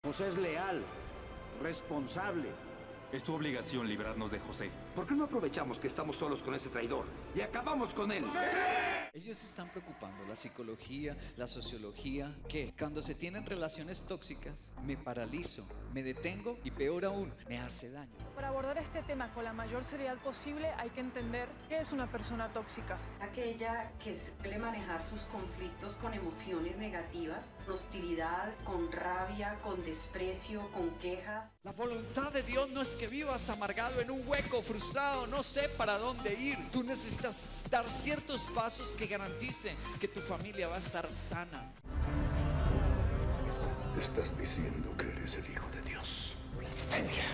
José es leal, responsable. Es tu obligación librarnos de José. ¿Por qué no aprovechamos que estamos solos con ese traidor y acabamos con él? Ellos se están preocupando, la psicología, la sociología, que cuando se tienen relaciones tóxicas, me paralizo, me detengo y peor aún, me hace daño. Para abordar este tema con la mayor seriedad posible hay que entender qué es una persona tóxica. Aquella que suele manejar sus conflictos con emociones negativas, con hostilidad, con rabia, con desprecio, con quejas. La voluntad de Dios no es que vivas amargado en un hueco, frustrado, no sé para dónde ir. Tú necesitas dar ciertos pasos que garanticen que tu familia va a estar sana. Estás diciendo que eres el Hijo de Dios. Blasfemia.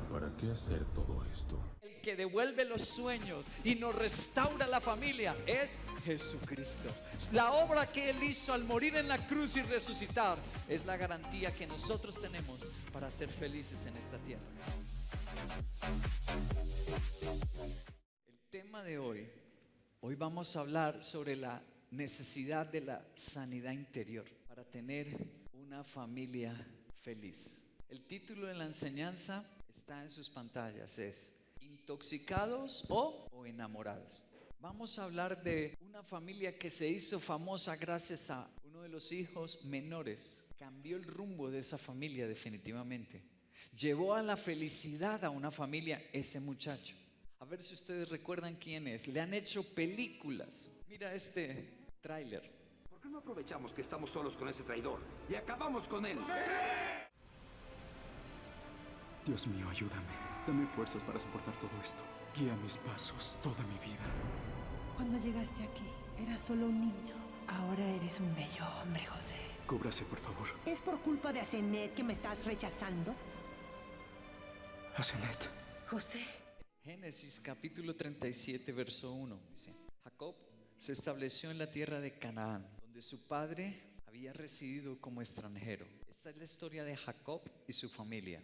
¿Para qué hacer todo esto? El que devuelve los sueños y nos restaura la familia es Jesucristo. La obra que Él hizo al morir en la cruz y resucitar es la garantía que nosotros tenemos para ser felices en esta tierra. El tema de hoy vamos a hablar sobre la necesidad de la sanidad interior para tener una familia feliz. El título de la enseñanza está en sus pantallas, es ¿intoxicados o enamorados? Vamos a hablar de una familia que se hizo famosa gracias a uno de los hijos menores. Cambió el rumbo de esa familia definitivamente. Llevó a la felicidad a una familia ese muchacho. A ver si ustedes recuerdan quién es. Le han hecho películas. Mira este tráiler. ¿Por qué no aprovechamos que estamos solos con ese traidor y acabamos con él? Dios mío, ayúdame. Dame fuerzas para soportar todo esto. Guía mis pasos toda mi vida. Cuando llegaste aquí, eras solo un niño. Ahora eres un bello hombre, José. Cúbrase, por favor. ¿Es por culpa de Asenet que me estás rechazando? Asenet. José. Génesis capítulo 37, verso 1. Dice, Jacob se estableció en la tierra de Canaán, donde su padre había residido como extranjero. Esta es la historia de Jacob y su familia.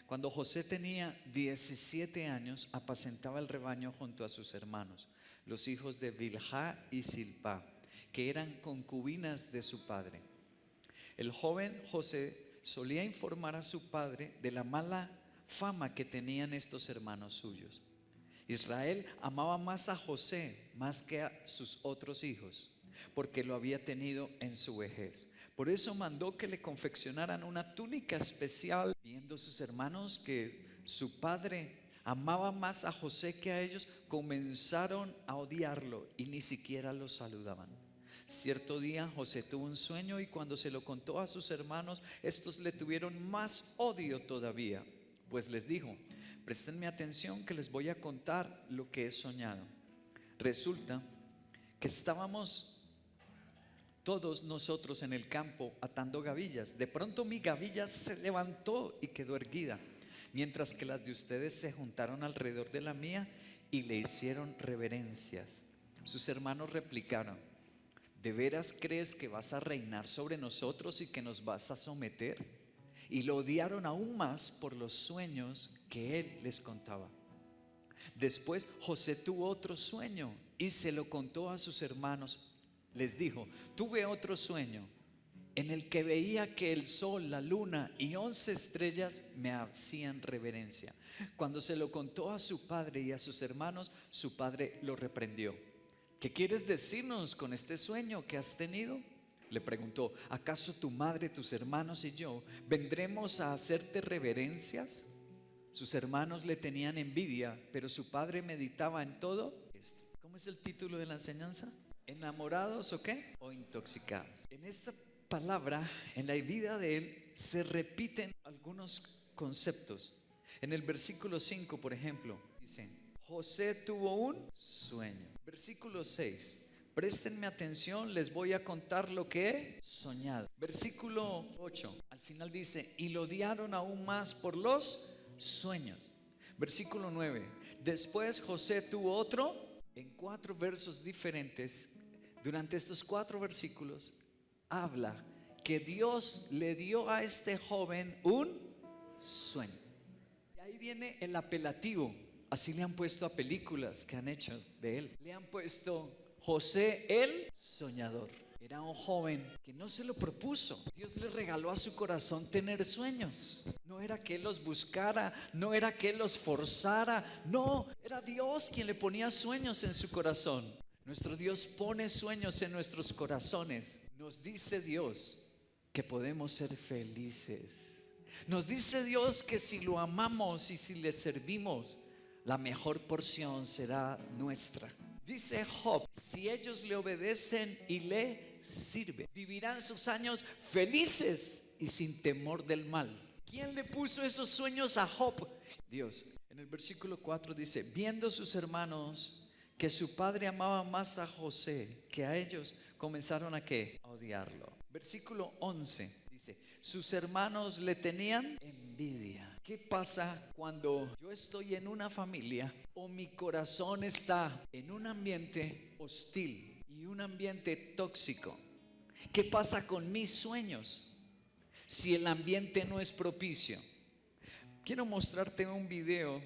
Cuando José tenía 17 años, apacentaba el rebaño junto a sus hermanos, los hijos de Bilhá y Silpá, que eran concubinas de su padre. El joven José solía informar a su padre de la mala fama que tenían estos hermanos suyos. Israel amaba más a José más que a sus otros hijos, porque lo había tenido en su vejez. Por eso mandó que le confeccionaran una túnica especial. Viendo sus hermanos que su padre amaba más a José que a ellos, comenzaron a odiarlo y ni siquiera lo saludaban. Cierto día José tuvo un sueño y cuando se lo contó a sus hermanos, estos le tuvieron más odio todavía, pues les dijo: préstenme atención que les voy a contar lo que he soñado. Resulta que estábamos todos nosotros en el campo atando gavillas. De pronto mi gavilla se levantó y quedó erguida, mientras que las de ustedes se juntaron alrededor de la mía y le hicieron reverencias. Sus hermanos replicaron: ¿de veras crees que vas a reinar sobre nosotros y que nos vas a someter? Y lo odiaron aún más por los sueños que él les contaba. Después José tuvo otro sueño y se lo contó a sus hermanos. Les dijo: tuve otro sueño en el que veía que el sol, la luna y 11 estrellas me hacían reverencia. Cuando se lo contó a su padre y a sus hermanos, su padre lo reprendió. ¿Qué quieres decirnos con este sueño que has tenido?, le preguntó. ¿Acaso tu madre, tus hermanos y yo vendremos a hacerte reverencias? Sus hermanos le tenían envidia, pero su padre meditaba en todo esto. ¿Cómo es el título de la enseñanza? ¿Enamorados o qué? ¿O intoxicados? En esta palabra, en la vida de él, se repiten algunos conceptos. En el versículo 5, por ejemplo, dice: José tuvo un sueño. Versículo 6: préstenme atención, les voy a contar lo que he soñado. Versículo 8, al final dice: y lo odiaron aún más por los sueños. Versículo 9: después José tuvo otro. En 4 versos diferentes, durante estos 4 versículos, habla que Dios le dio a este joven un sueño. Y ahí viene el apelativo. Así le han puesto a películas que han hecho de él. Le han puesto José el soñador. era un joven que no se lo propuso. Dios le regaló a su corazón tener sueños. No era que él los buscara, no era que él los forzara, no, era Dios quien le ponía sueños en su corazón. Nuestro Dios pone sueños en nuestros corazones. Nos dice Dios que podemos ser felices. Nos dice Dios que si lo amamos y si le servimos, la mejor porción será nuestra. Dice Job, si ellos le obedecen y le sirven, vivirán sus años felices y sin temor del mal. ¿Quién le puso esos sueños a Job? Dios. En el versículo 4 dice, viendo sus hermanos que su padre amaba más a José que a ellos, comenzaron a ¿qué? A odiarlo. Versículo 11 dice, sus hermanos le tenían envidia. ¿Qué pasa cuando yo estoy en una familia o mi corazón está en un ambiente hostil y un ambiente tóxico? ¿Qué pasa con mis sueños si el ambiente no es propicio? Quiero mostrarte un video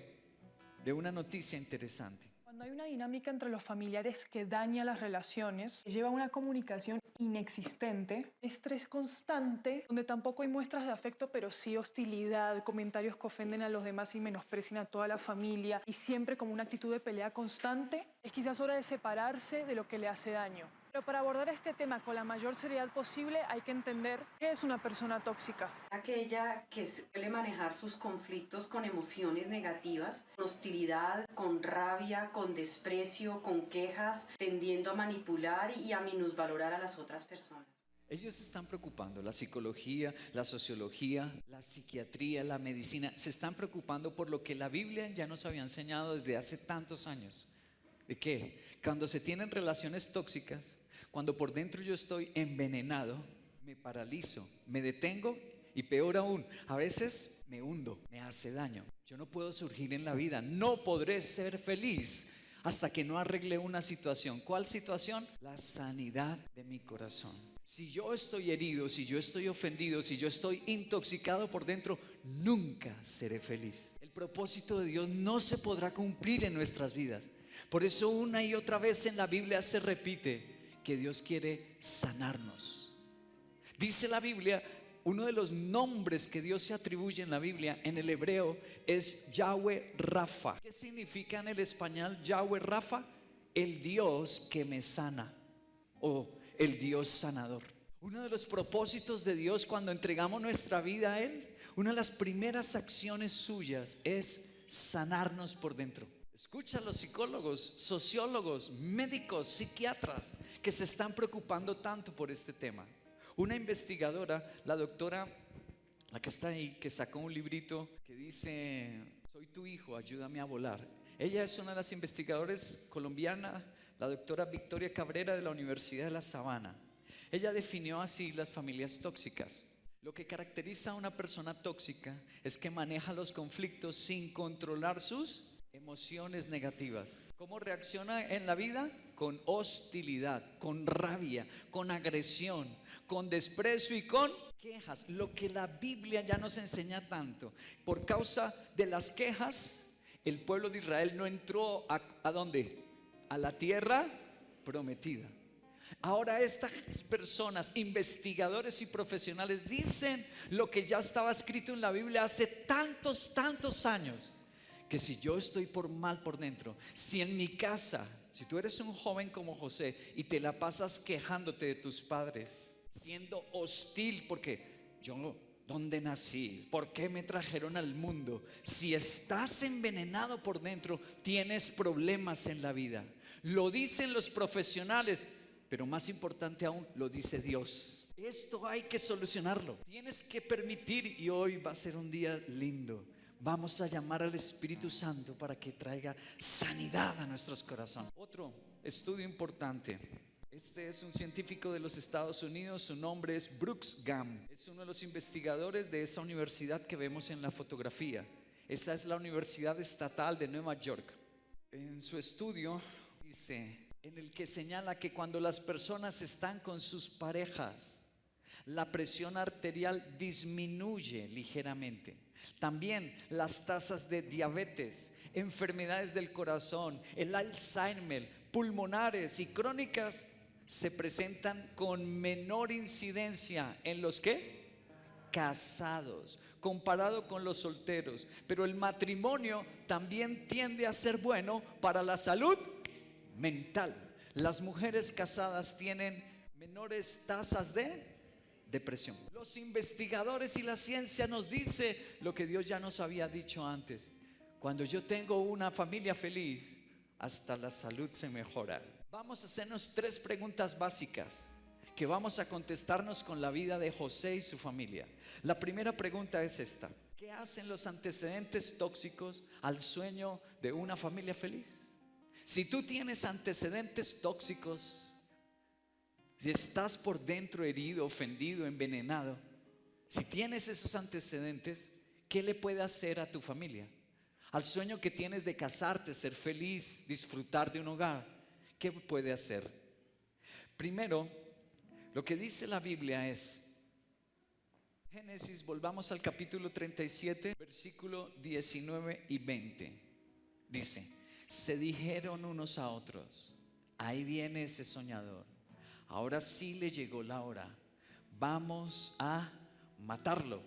de una noticia interesante. Cuando hay una dinámica entre los familiares que daña las relaciones, que lleva a una comunicación inexistente, estrés constante, donde tampoco hay muestras de afecto, pero sí hostilidad, comentarios que ofenden a los demás y menosprecian a toda la familia, y siempre como una actitud de pelea constante, es quizás hora de separarse de lo que le hace daño. Pero para abordar este tema con la mayor seriedad posible hay que entender qué es una persona tóxica. Aquella que suele manejar sus conflictos con emociones negativas, con hostilidad, con rabia, con desprecio, con quejas, tendiendo a manipular y a minusvalorar a las otras personas. Ellos se están preocupando, la psicología, la sociología, la psiquiatría, la medicina, se están preocupando por lo que la Biblia ya nos había enseñado desde hace tantos años. ¿De qué? Cuando se tienen relaciones tóxicas, cuando por dentro yo estoy envenenado, me paralizo, me detengo y peor aún, a veces me hundo, me hace daño. Yo no puedo surgir en la vida, no podré ser feliz hasta que no arregle una situación. ¿Cuál situación? La sanidad de mi corazón. Si yo estoy herido, si yo estoy ofendido, si yo estoy intoxicado por dentro, nunca seré feliz. El propósito de Dios no se podrá cumplir en nuestras vidas. Por eso una y otra vez en la Biblia se repite que Dios quiere sanarnos. Dice la Biblia, uno de los nombres que Dios se atribuye en la Biblia, en el hebreo, es Yahweh Rafa. ¿Qué significa en el español Yahweh Rafa? El Dios que me sana o el Dios sanador. Uno de los propósitos de Dios cuando entregamos nuestra vida a Él, una de las primeras acciones suyas es sanarnos por dentro. Escucha a los psicólogos, sociólogos, médicos, psiquiatras que se están preocupando tanto por este tema. Una investigadora, la doctora, la que está ahí, que sacó un librito que dice, soy tu hijo, ayúdame a volar. Ella es una de las investigadoras colombianas, la doctora Victoria Cabrera de la Universidad de La Sabana. Ella definió así las familias tóxicas. Lo que caracteriza a una persona tóxica es que maneja los conflictos sin controlar sus emociones negativas. ¿Cómo reacciona en la vida? Con hostilidad, con rabia, con agresión, con desprecio y con quejas. Lo que la Biblia ya nos enseña tanto. Por causa de las quejas, el pueblo de Israel no entró ¿a dónde? A la tierra prometida. Ahora estas personas, investigadores y profesionales, dicen lo que ya estaba escrito en la Biblia hace tantos años. Que si yo estoy mal por dentro, si en mi casa, si tú eres un joven como José y te la pasas quejándote de tus padres, siendo hostil porque yo, ¿dónde nací? ¿Por qué me trajeron al mundo? Si estás envenenado por dentro, tienes problemas en la vida. Lo dicen los profesionales, pero más importante aún, lo dice Dios. Esto hay que solucionarlo. Tienes que permitir, y hoy va a ser un día lindo. Vamos a llamar al Espíritu Santo para que traiga sanidad a nuestros corazones. Otro estudio importante. Este es un científico de los Estados Unidos. Su nombre es Brooks Gam. Es uno de los investigadores de esa universidad que vemos en la fotografía. Esa es la Universidad Estatal de Nueva York. En su estudio dice, en el que señala que cuando las personas están con sus parejas, la presión arterial disminuye ligeramente. También las tasas de diabetes, enfermedades del corazón, el Alzheimer, pulmonares y crónicas se presentan con menor incidencia en los que casados, comparado con los solteros. Pero el matrimonio también tiende a ser bueno para la salud mental. Las mujeres casadas tienen menores tasas de depresión. Los investigadores y la ciencia nos dice lo que Dios ya nos había dicho antes: cuando yo tengo una familia feliz, hasta la salud se mejora. Vamos a hacernos 3 preguntas básicas que vamos a contestarnos con la vida de José y su familia. La primera pregunta es esta: ¿qué hacen los antecedentes tóxicos al sueño de una familia feliz? Si tú tienes antecedentes tóxicos, si estás por dentro herido, ofendido, envenenado, si tienes esos antecedentes, ¿qué le puede hacer a tu familia? Al sueño que tienes de casarte, ser feliz, disfrutar de un hogar, ¿qué puede hacer? Primero, lo que dice la Biblia es, Génesis, volvamos al capítulo 37, versículo 19 y 20. Dice: se dijeron unos a otros, ahí viene ese soñador, ahora sí le llegó la hora, vamos a matarlo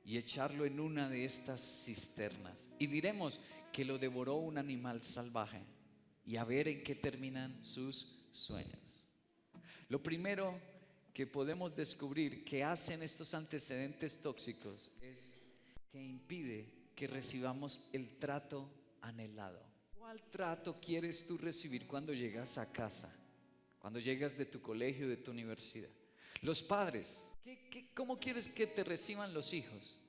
y echarlo en una de estas cisternas, y diremos que lo devoró un animal salvaje, y a ver en qué terminan sus sueños. Lo primero que podemos descubrir que hacen estos antecedentes tóxicos es que impide que recibamos el trato anhelado. ¿Cuál trato quieres tú recibir cuando llegas a casa? Cuando llegas de tu colegio, de tu universidad. Los padres, ¿cómo quieres que te reciban los hijos?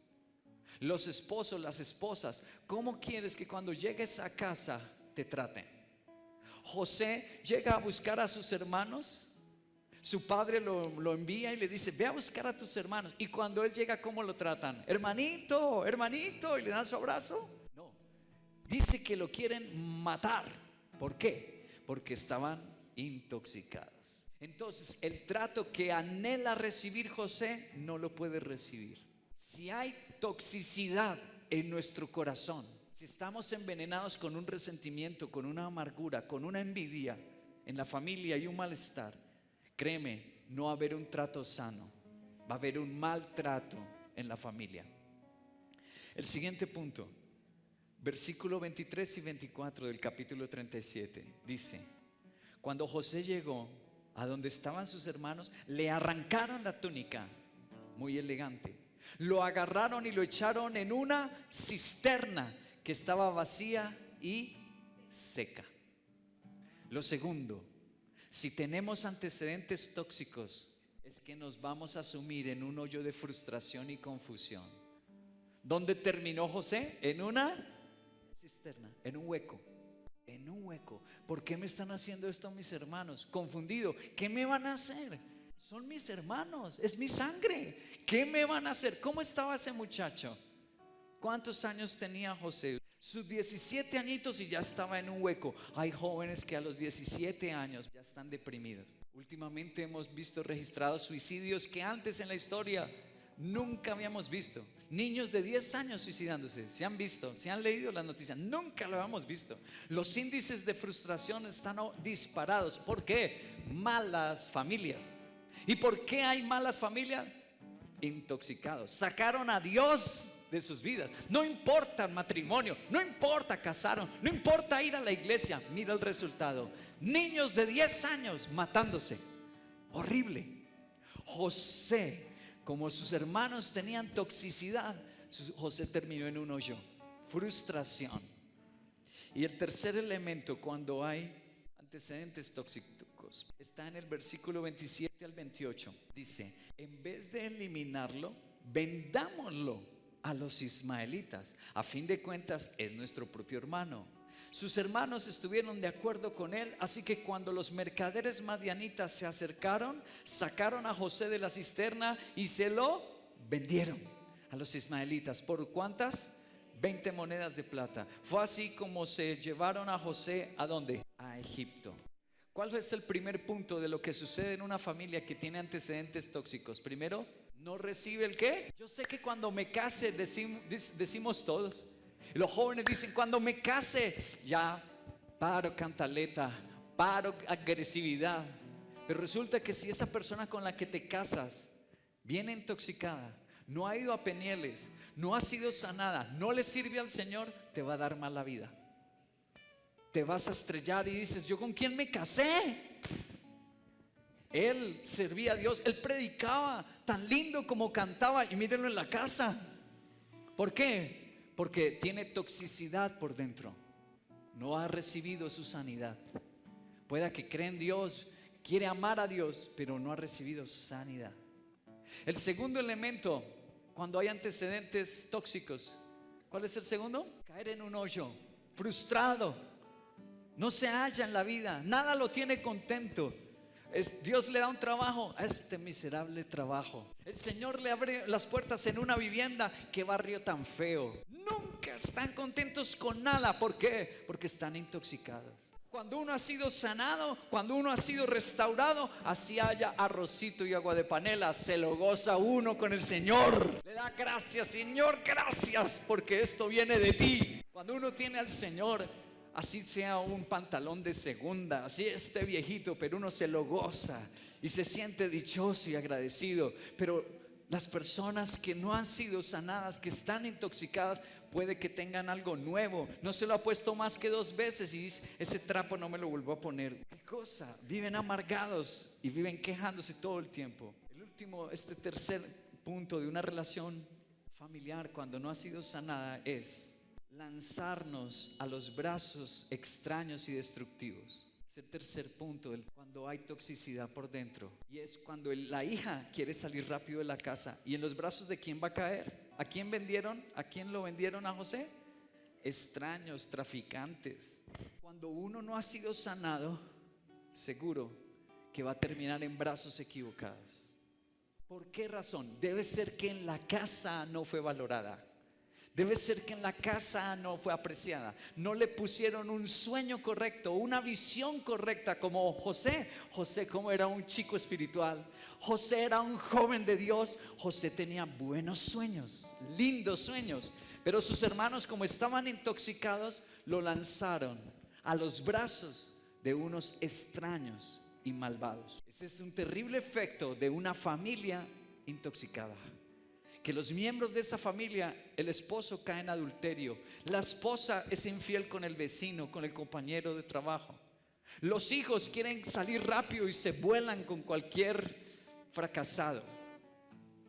Los esposos, las esposas, ¿cómo quieres que cuando llegues a casa te traten? José llega a buscar a sus hermanos. Su padre lo envía y le dice: ve a buscar a tus hermanos. Y cuando él llega, ¿cómo lo tratan? Hermanito, hermanito, y le dan su abrazo. No, dice que lo quieren matar. ¿Por qué? Porque estaban intoxicados. Entonces el trato que anhela recibir José no lo puede recibir. Si hay toxicidad en nuestro corazón, si estamos envenenados con un resentimiento, con una amargura, con una envidia en la familia y un malestar, créeme, no va a haber un trato sano, va a haber un maltrato en la familia. El siguiente punto, versículo 23 y 24 del capítulo 37, dice: cuando José llegó a donde estaban sus hermanos, le arrancaron la túnica, muy elegante, lo agarraron y lo echaron en una cisterna que estaba vacía y seca. Lo segundo, si tenemos antecedentes tóxicos, es que nos vamos a sumir en un hoyo de frustración y confusión. ¿Dónde terminó José? En una cisterna, en un hueco. En un hueco. ¿Por qué me están haciendo esto mis hermanos? Confundido. ¿Qué me van a hacer? Son mis hermanos, es mi sangre. ¿Qué me van a hacer? ¿Cómo estaba ese muchacho? ¿Cuántos años tenía José? Sus 17 añitos y ya estaba en un hueco. Hay jóvenes que a los 17 años ya están deprimidos. Últimamente hemos visto registrados suicidios que antes en la historia nunca habíamos visto. Niños de 10 años suicidándose. ¿Se han visto? ¿Se han leído las noticias? Nunca lo habíamos visto. Los índices de frustración están disparados. ¿Por qué? Malas familias. ¿Y por qué hay malas familias? Intoxicados. Sacaron a Dios de sus vidas. No importa el matrimonio, no importa casaron, no importa ir a la iglesia. Mira el resultado: niños de 10 años matándose. Horrible. José, como sus hermanos tenían toxicidad, José terminó en un hoyo, frustración. Y el tercer elemento cuando hay antecedentes tóxicos está en el versículo 27 al 28. Dice: en vez de eliminarlo, vendámoslo a los ismaelitas. A fin de cuentas es nuestro propio hermano. Sus hermanos estuvieron de acuerdo con él, así que cuando los mercaderes madianitas se acercaron, sacaron a José de la cisterna y se lo vendieron a los ismaelitas. ¿Por cuántas? 20 monedas de plata. Fue así como se llevaron a José, ¿a dónde? A Egipto. ¿Cuál es el primer punto de lo que sucede en una familia que tiene antecedentes tóxicos? Primero, no recibe el ¿qué? Yo sé que cuando me case decimos todos. Los jóvenes dicen: cuando me case, ya paro cantaleta, paro agresividad, Pero resulta que si esa persona con la que te casas viene intoxicada, no ha ido a Penieles, no ha sido sanada, no le sirve al Señor, te va a dar mala vida. Te vas a estrellar y dices, ¿yo con quién me casé? Él servía a Dios, él predicaba tan lindo como cantaba, y mírenlo en la casa. ¿Por qué? Porque tiene toxicidad por dentro. No ha recibido su sanidad. Pueda que cree en Dios, quiere amar a Dios, pero no ha recibido sanidad. El segundo elemento, cuando hay antecedentes tóxicos, ¿cuál es el segundo? Caer en un hoyo, frustrado, no se halla en la vida, nada lo tiene contento. Dios le da un trabajo, a este miserable trabajo. El Señor le abre las puertas en una vivienda, qué barrio tan feo. Nunca están contentos con nada. ¿Por qué? Porque están intoxicados. Cuando uno ha sido sanado, cuando uno ha sido restaurado, así haya arrocito y agua de panela, se lo goza uno con el Señor. Le da gracias, Señor, gracias, porque esto viene de ti. Cuando uno tiene al Señor, así sea un pantalón de segunda, así esté viejito, pero uno se lo goza y se siente dichoso y agradecido. Pero las personas que no han sido sanadas, que están intoxicadas, puede que tengan algo nuevo, no se lo ha puesto más que 2 veces y dice, ese trapo no me lo vuelvo a poner. ¿Qué cosa? Viven amargados y viven quejándose todo el tiempo. El último, tercer punto de una relación familiar cuando no ha sido sanada es lanzarnos a los brazos extraños y destructivos. Es el tercer punto, cuando hay toxicidad por dentro. Y es cuando la hija quiere salir rápido de la casa. ¿Y en los brazos de quién va a caer? ¿A quién vendieron? ¿A quién lo vendieron a José? Extraños, traficantes. Cuando uno no ha sido sanado, seguro que va a terminar en brazos equivocados. ¿Por qué razón? Debe ser que en la casa no fue valorada. Debe ser que en la casa no fue apreciada. No le pusieron un sueño correcto, una visión correcta, como José. José, como era un chico espiritual, José era un joven de Dios. José tenía buenos sueños, lindos sueños, pero sus hermanos, como estaban intoxicados, lo lanzaron a los brazos de unos extraños y malvados. Ese es un terrible efecto de una familia intoxicada. Que los miembros de esa familia, el esposo cae en adulterio, la esposa es infiel con el vecino, con el compañero de trabajo. Los hijos quieren salir rápido y se vuelan con cualquier fracasado.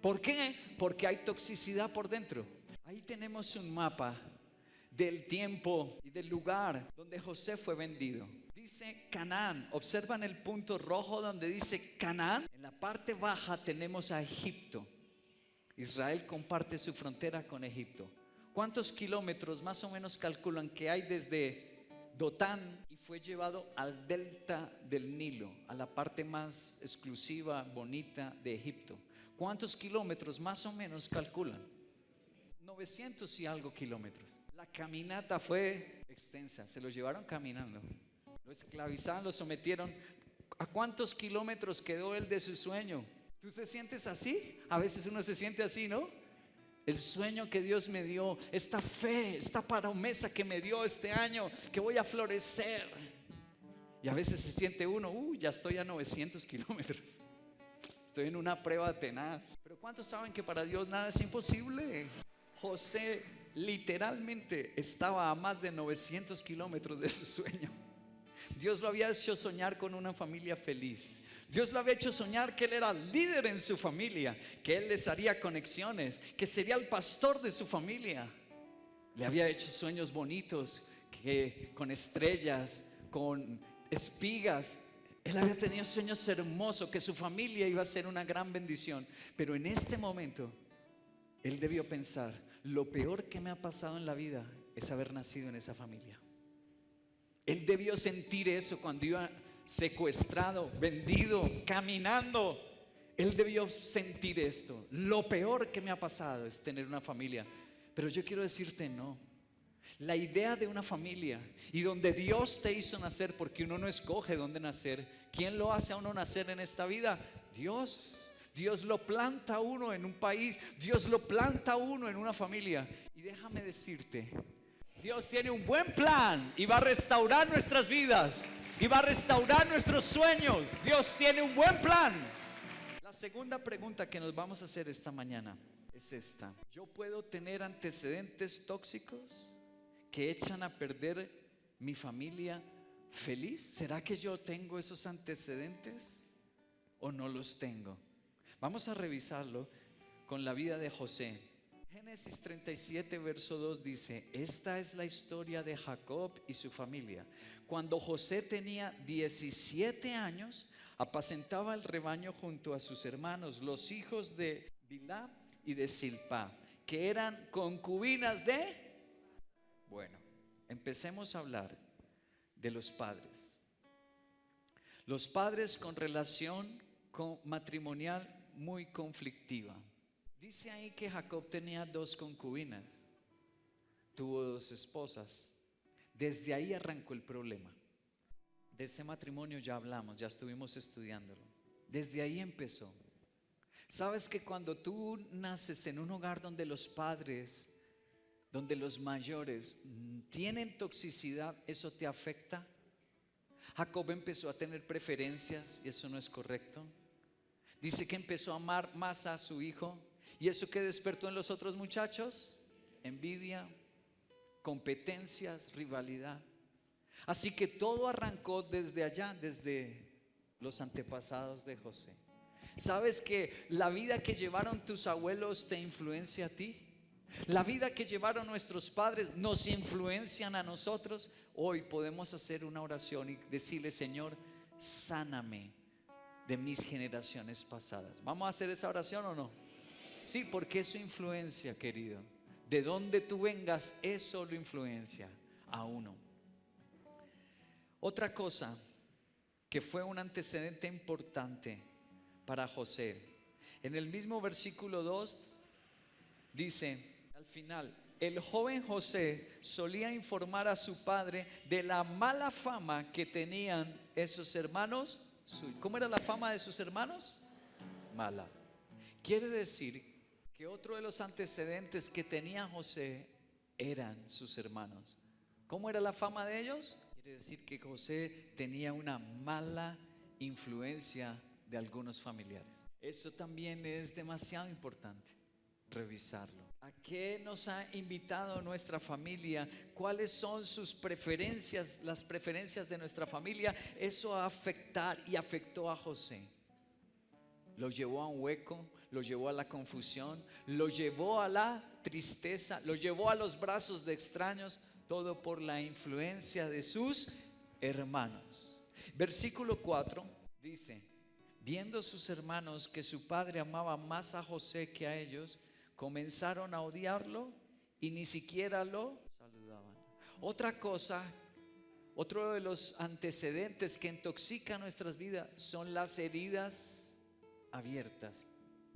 ¿Por qué? Porque hay toxicidad por dentro. Ahí tenemos un mapa del tiempo y del lugar donde José fue vendido. Dice Canaán. ¿Observan el punto rojo donde dice Canaán? En la parte baja tenemos a Egipto. Israel comparte su frontera con Egipto. ¿Cuántos kilómetros más o menos calculan que hay desde Dotán y fue llevado al delta del Nilo, a la parte más exclusiva, bonita de Egipto? ¿Cuántos kilómetros más o menos calculan? 900 y algo kilómetros. La caminata fue extensa, se lo llevaron caminando. Lo esclavizaron, lo sometieron. ¿A cuántos kilómetros quedó él de su sueño? ¿Tú te sientes así? A veces uno se siente así, ¿no? El sueño que Dios me dio, esta fe, esta promesa que me dio este año, que voy a florecer. Y a veces se siente uno, ya estoy a 900 kilómetros. Estoy en una prueba tenaz. Pero ¿cuántos saben que para Dios nada es imposible? José literalmente estaba a más de 900 kilómetros de su sueño. Dios lo había hecho soñar con una familia feliz. Dios lo había hecho soñar que él era líder en su familia, que él les haría conexiones, que sería el pastor de su familia. Le había hecho sueños bonitos, que con estrellas, con espigas. Él había tenido sueños hermosos, que su familia iba a ser una gran bendición. Pero en este momento, él debió pensar, lo peor que me ha pasado en la vida es haber nacido en esa familia. Él debió sentir eso cuando iba secuestrado, vendido, caminando. Él debió sentir esto. Lo peor que me ha pasado es tener una familia. Pero yo quiero decirte no. La idea de una familia y donde Dios te hizo nacer, porque uno no escoge dónde nacer. ¿Quién lo hace a uno nacer en esta vida? Dios. Dios lo planta a uno en un país. Dios lo planta a uno en una familia. Y déjame decirte, Dios tiene un buen plan y va a restaurar nuestras vidas y va a restaurar nuestros sueños. Dios tiene un buen plan. La segunda pregunta que nos vamos a hacer esta mañana es esta: ¿yo puedo tener antecedentes tóxicos que echan a perder mi familia feliz? ¿Será que yo tengo esos antecedentes o no los tengo? Vamos a revisarlo con la vida de José. Génesis 37 verso 2 dice: esta es la historia de Jacob y su familia. Cuando José tenía 17 años, apacentaba el rebaño junto a sus hermanos, los hijos de Bilhá y de Zilpá, que eran concubinas de... Bueno, empecemos a hablar de los padres. Los padres con relación matrimonial muy conflictiva. Dice ahí que Jacob tenía 2 concubinas, tuvo 2 esposas. Desde ahí arrancó el problema. De ese matrimonio ya hablamos, ya estuvimos estudiándolo. Desde ahí empezó. ¿Sabes que cuando tú naces en un hogar donde los padres, donde los mayores tienen toxicidad, eso te afecta? Jacob empezó a tener preferencias y eso no es correcto. Dice que empezó a amar más a su hijo. ¿Y eso qué despertó en los otros muchachos? Envidia, competencias, rivalidad. Así que todo arrancó desde allá, desde los antepasados de José. ¿Sabes que la vida que llevaron tus abuelos te influencia a ti? La vida que llevaron nuestros padres nos influencian a nosotros. Hoy podemos hacer una oración y decirle: Señor, sáname de mis generaciones pasadas. ¿Vamos a hacer esa oración o no? Sí, porque eso influencia, querido. De donde tú vengas, eso lo influencia a uno. Otra cosa que fue un antecedente importante para José, en el mismo versículo 2 dice al final: el joven José solía informar a su padre de la mala fama que tenían esos hermanos suyos. ¿Cómo era la fama de sus hermanos? Mala. Quiere decir que otro de los antecedentes que tenía José eran sus hermanos. ¿Cómo era la fama de ellos? Quiere decir que José tenía una mala influencia de algunos familiares. Eso también es demasiado importante revisarlo. ¿A qué nos ha invitado nuestra familia? ¿Cuáles son sus preferencias? Las preferencias de nuestra familia. Eso va a afectar y afectó a José. Lo llevó a un hueco, lo llevó a la confusión, lo llevó a la tristeza, lo llevó a los brazos de extraños, todo por la influencia de sus hermanos. Versículo 4 dice: viendo sus hermanos que su padre amaba más a José que a ellos, comenzaron a odiarlo y ni siquiera lo saludaban. Otra cosa, otro de los antecedentes que intoxican nuestras vidas son las heridas abiertas.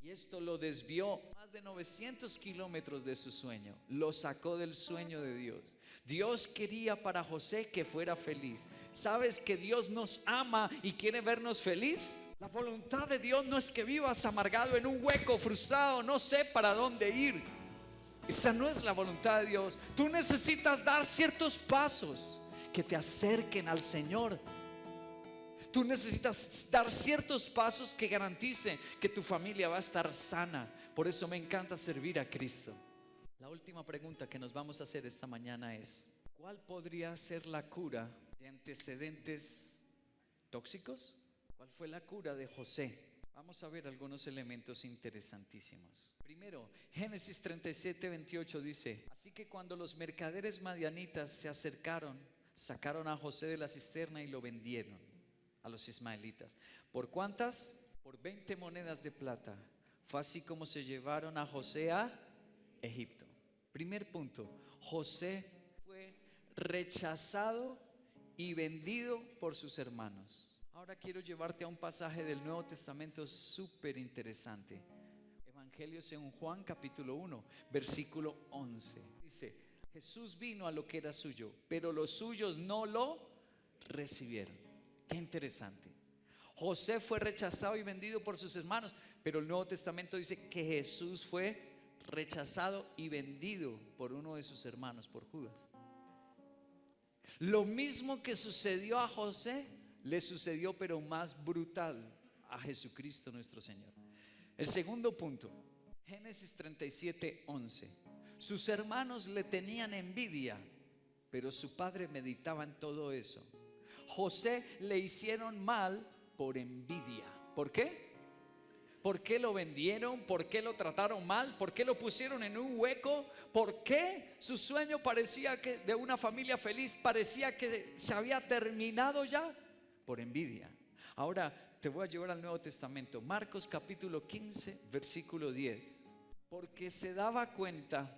Y esto lo desvió más de 900 kilómetros de su sueño. Lo sacó del sueño de Dios. Dios quería para José que fuera feliz. ¿Sabes que Dios nos ama y quiere vernos feliz? La voluntad de Dios no es que vivas amargado en un hueco, frustrado, no sé para dónde ir. Esa no es la voluntad de Dios. Tú necesitas dar ciertos pasos que te acerquen al Señor. Tú necesitas dar ciertos pasos que garanticen que tu familia va a estar sana. Por eso me encanta servir a Cristo. La última pregunta que nos vamos a hacer esta mañana es: ¿cuál podría ser la cura de antecedentes tóxicos? ¿Cuál fue la cura de José? Vamos a ver algunos elementos interesantísimos. Primero, Génesis 37, 28 dice: así que cuando los mercaderes madianitas se acercaron, sacaron a José de la cisterna y lo vendieron a los ismaelitas. ¿Por cuántas? Por 20 monedas de plata. Fue así como se llevaron a José a Egipto. Primer punto: José fue rechazado y vendido por sus hermanos. Ahora quiero llevarte a un pasaje del Nuevo Testamento súper interesante. Evangelio según Juan capítulo 1 versículo 11. Dice: Jesús vino a lo que era suyo, pero los suyos no lo recibieron. Qué interesante. José fue rechazado y vendido por sus hermanos, pero el Nuevo Testamento dice que Jesús fue rechazado y vendido por uno de sus hermanos, por Judas. Lo mismo que sucedió a José, le sucedió pero más brutal a Jesucristo nuestro Señor. El segundo punto, Génesis 37:11. Sus hermanos le tenían envidia, pero su padre meditaba en todo eso. José le hicieron mal por envidia. ¿Por qué? ¿Por qué lo vendieron? ¿Por qué lo trataron mal? ¿Por qué lo pusieron en un hueco? ¿Por qué su sueño parecía que de una familia feliz parecía que se había terminado ya? Por envidia. Ahora te voy a llevar al Nuevo Testamento, Marcos capítulo 15, versículo 10. Porque se daba cuenta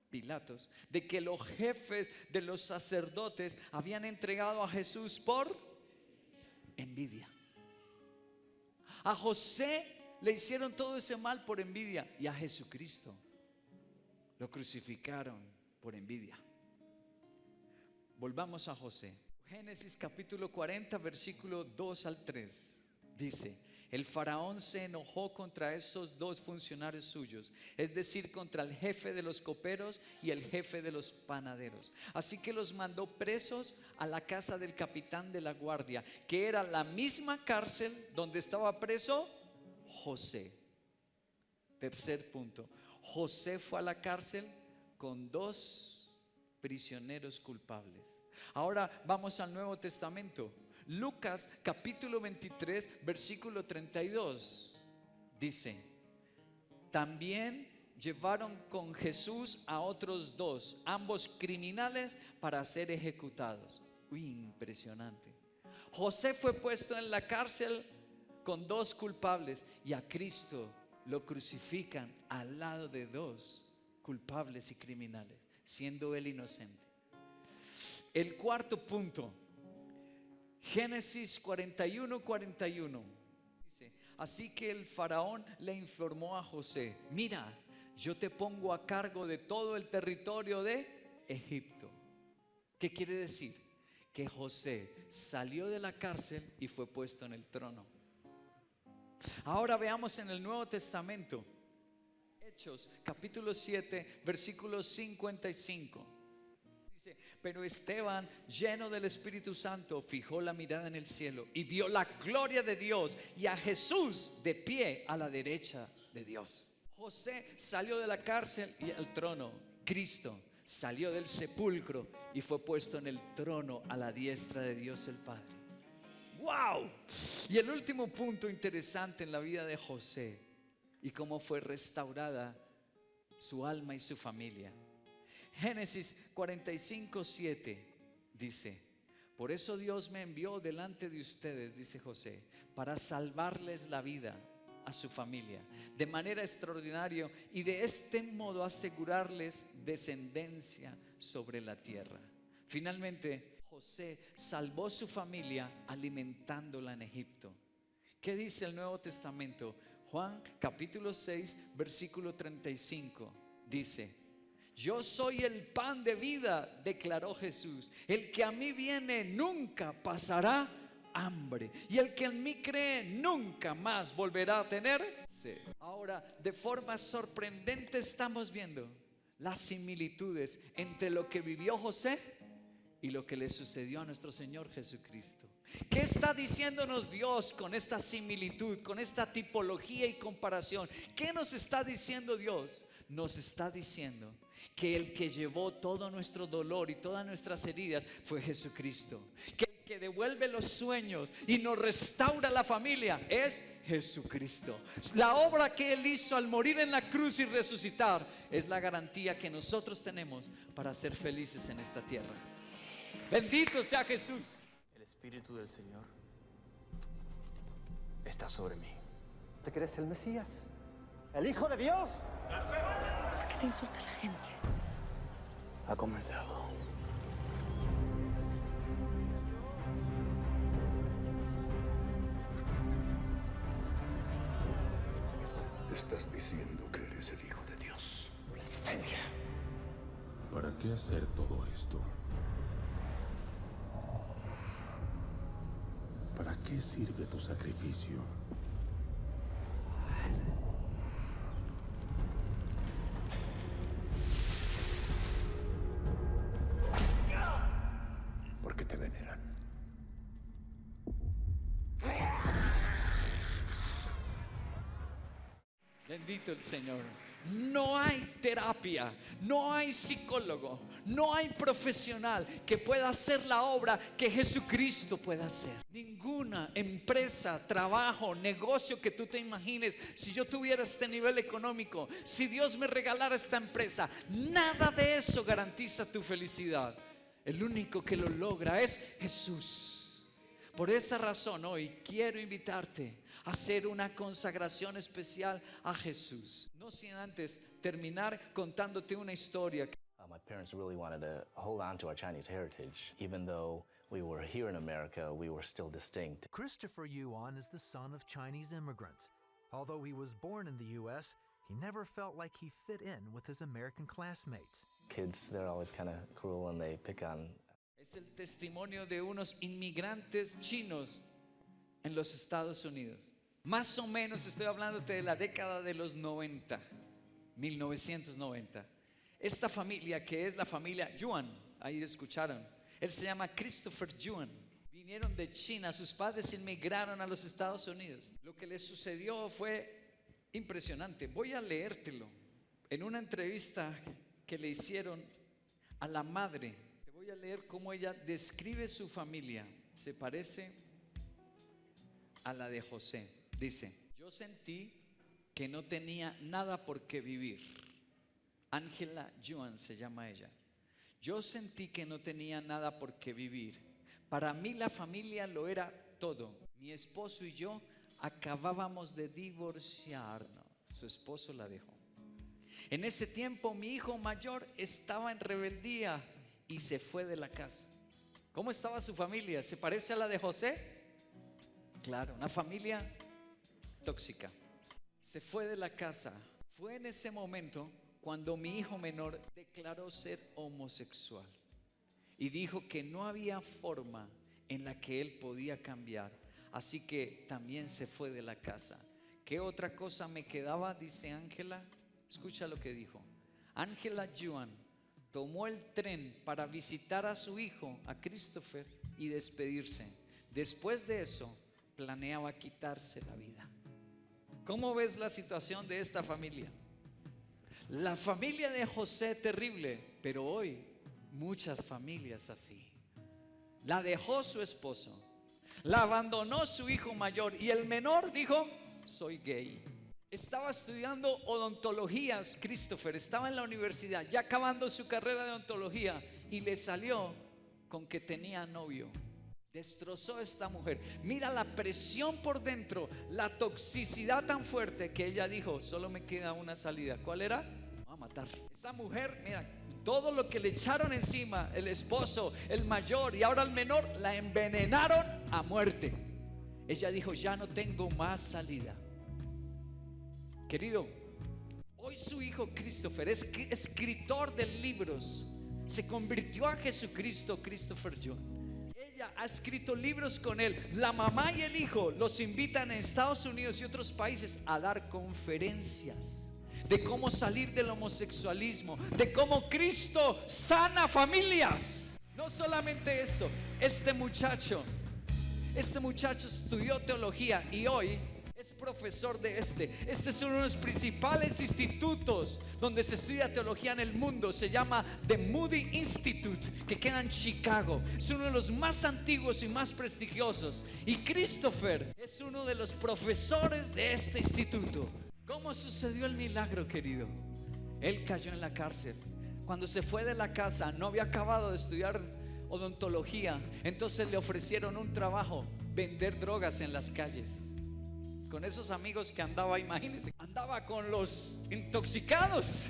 Pilatos de que los jefes de los sacerdotes habían entregado a Jesús por envidia. A José le hicieron todo ese mal por envidia y a Jesucristo lo crucificaron por envidia. Volvamos a José. Génesis capítulo 40, versículo 2 al 3. Dice: el faraón se enojó contra esos dos funcionarios suyos, es decir, contra el jefe de los coperos y el jefe de los panaderos. Así que los mandó presos a la casa del capitán de la guardia, que era la misma cárcel donde estaba preso José. Tercer punto, José fue a la cárcel con dos prisioneros culpables. Ahora vamos al Nuevo Testamento. Lucas capítulo 23 versículo 32 dice: también llevaron con Jesús a otros dos, ambos criminales, para ser ejecutados. Uy, impresionante. José fue puesto en la cárcel con dos culpables y a Cristo lo crucifican al lado de dos culpables y criminales, siendo él inocente. El cuarto punto, Génesis 41:41 dice: así que el faraón le informó a José: mira, yo te pongo a cargo de todo el territorio de Egipto. ¿Qué quiere decir? Que José salió de la cárcel y fue puesto en el trono. Ahora veamos en el Nuevo Testamento, Hechos capítulo 7 versículo 55. Pero Esteban, lleno del Espíritu Santo, fijó la mirada en el cielo y vio la gloria de Dios y a Jesús de pie a la derecha de Dios. José salió de la cárcel y al trono. Cristo salió del sepulcro y fue puesto en el trono a la diestra de Dios el Padre. ¡Wow! Y el último punto interesante en la vida de José y cómo fue restaurada su alma y su familia. Génesis 45:7 dice: por eso Dios me envió delante de ustedes, dice José, para salvarles la vida a su familia de manera extraordinaria y de este modo asegurarles descendencia sobre la tierra. Finalmente, José salvó su familia alimentándola en Egipto. ¿Qué dice el Nuevo Testamento? Juan capítulo 6 versículo 35 dice: yo soy el pan de vida, declaró Jesús. El que a mí viene nunca pasará hambre, y el que en mí cree nunca más volverá a tener sed. Ahora, de forma sorprendente estamos viendo las similitudes entre lo que vivió José y lo que le sucedió a nuestro Señor Jesucristo. ¿Qué está diciéndonos Dios con esta similitud, con esta tipología y comparación? ¿Qué nos está diciendo Dios? Nos está diciendo que el que llevó todo nuestro dolor y todas nuestras heridas fue Jesucristo. Que el que devuelve los sueños y nos restaura la familia es Jesucristo. La obra que Él hizo al morir en la cruz y resucitar es la garantía que nosotros tenemos para ser felices en esta tierra. Bendito sea Jesús. El Espíritu del Señor está sobre mí. ¿Te crees el Mesías? ¿El Hijo de Dios? ¿Por qué te insulta la gente? Ha comenzado. Estás diciendo que eres el Hijo de Dios. Blasfemia. ¿Para qué hacer todo esto? ¿Para qué sirve tu sacrificio? Bendito el Señor. No hay terapia, no hay psicólogo, no hay profesional que pueda hacer la obra que Jesucristo pueda hacer. Ninguna empresa, trabajo, negocio que tú te imagines, si yo tuviera este nivel económico, si Dios me regalara esta empresa, nada de eso garantiza tu felicidad. El único que lo logra es Jesús. Por esa razón hoy quiero invitarte a hacer una consagración especial a Jesús. No sin antes terminar contándote una historia. My parents really wanted to hold on to our Chinese heritage. Even though we were here in America, we were still distinct. Christopher Yuan is the son of Chinese immigrants. Although he was born in the U.S., he never felt like he fit in with his American classmates. Kids, they're always kind of cruel and they pick on. Es el testimonio de unos inmigrantes chinos en los Estados Unidos. Más o menos estoy hablándote de la década de los 90, 1990. Esta familia, que es la familia Yuan, ahí escucharon, él se llama Christopher Yuan. Vinieron de China, sus padres inmigraron a los Estados Unidos. Lo que les sucedió fue impresionante. Voy a leértelo en una entrevista que le hicieron a la madre. Te voy a leer cómo ella describe su familia. Se parece a la de José. Dice: yo sentí que no tenía nada por qué vivir. Ángela Yuan se llama ella. Yo sentí que no tenía nada por qué vivir. Para mí la familia lo era todo. Mi esposo y yo acabábamos de divorciarnos. Su esposo la dejó. En ese tiempo mi hijo mayor estaba en rebeldía y se fue de la casa. ¿Cómo estaba su familia? ¿Se parece a la de José? Claro, una familia tóxica. Se fue de la casa. Fue en ese momento cuando mi hijo menor declaró ser homosexual y dijo que no había forma en la que él podía cambiar, así que también se fue de la casa. ¿Qué otra cosa me quedaba? Dice Ángela. Escucha lo que dijo. Ángela Yuan tomó el tren para visitar a su hijo, a Christopher, y despedirse. Después de eso, planeaba quitarse la vida. ¿Cómo ves la situación de esta familia? La familia de José, terrible, pero hoy muchas familias así. La dejó su esposo, la abandonó su hijo mayor y el menor dijo: soy gay. Estaba estudiando odontologías, Christopher, estaba en la universidad, ya acabando su carrera de odontología, y le salió con que tenía novio. Destrozó a esta mujer. Mira la presión por dentro, la toxicidad tan fuerte que ella dijo: solo me queda una salida. ¿Cuál era? Voy a matar. Esa mujer, mira, todo lo que le echaron encima, el esposo, el mayor y ahora el menor, la envenenaron a muerte. Ella dijo: ya no tengo más salida. Querido, hoy su hijo Christopher es escritor de libros. Se convirtió a Jesucristo, Christopher Yuan. Ella ha escrito libros con él. La mamá y el hijo los invitan en Estados Unidos y otros países a dar conferencias de cómo salir del homosexualismo, de cómo Cristo sana familias. No solamente esto, este muchacho estudió teología y hoy es profesor de Este es uno de los principales institutos donde se estudia teología en el mundo. Se llama The Moody Institute, que queda en Chicago. Es uno de los más antiguos y más prestigiosos. Y Christopher es uno de los profesores de este instituto. ¿Cómo sucedió el milagro, querido? Él cayó en la cárcel. Cuando se fue de la casa, no había acabado de estudiar odontología. Entonces le ofrecieron un trabajo: vender drogas en las calles. Con esos amigos que andaba, imagínense, andaba con los intoxicados.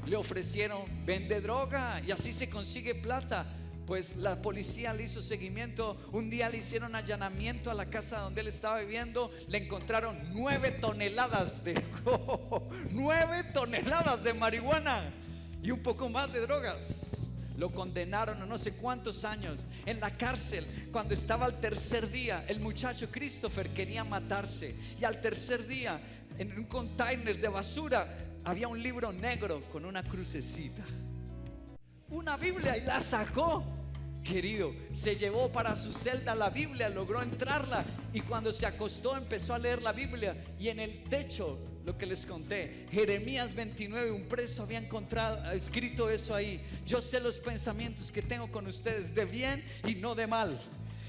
Le ofrecieron: vende droga y así se consigue plata. Pues la policía le hizo seguimiento. Un día le hicieron allanamiento a la casa donde él estaba viviendo. Le encontraron 9 toneladas de 9 toneladas de marihuana y un poco más de drogas. Lo condenaron a no sé cuántos años en la cárcel. Cuando estaba al tercer día, el muchacho Christopher quería matarse. Y al tercer día, en un container de basura, había un libro negro con una crucecita, una Biblia, y la sacó. Querido, se llevó para su celda la Biblia, logró entrarla, y cuando se acostó empezó a leer la Biblia. Y en el techo lo que les conté. Jeremías 29, un preso había escrito eso ahí. Yo sé los pensamientos que tengo con ustedes, de bien y no de mal.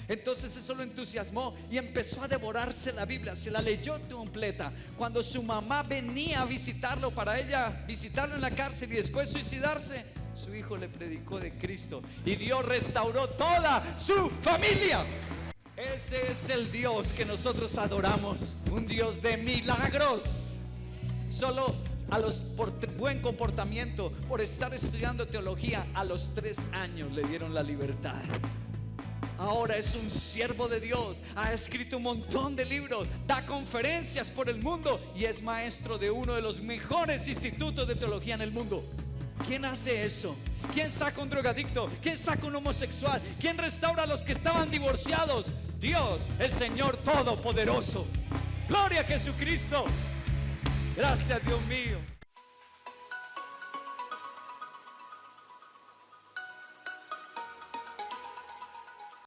Entonces eso lo entusiasmó y empezó a devorarse la Biblia. Se la leyó completa. Cuando su mamá venía a visitarlo, para ella visitarlo en la cárcel y después suicidarse, su hijo le predicó de Cristo y Dios restauró toda su familia. Ese es el Dios que nosotros adoramos, un Dios de milagros. Solo por buen comportamiento, por estar estudiando teología, a los 3 años le dieron la libertad. Ahora es un siervo de Dios, ha escrito un montón de libros, da conferencias por el mundo y es maestro de uno de los mejores institutos de teología en el mundo. ¿Quién hace eso? ¿Quién saca un drogadicto? ¿Quién saca un homosexual? ¿Quién restaura a los que estaban divorciados? Dios, el Señor Todopoderoso. Gloria a Jesucristo. Gracias, Dios mío.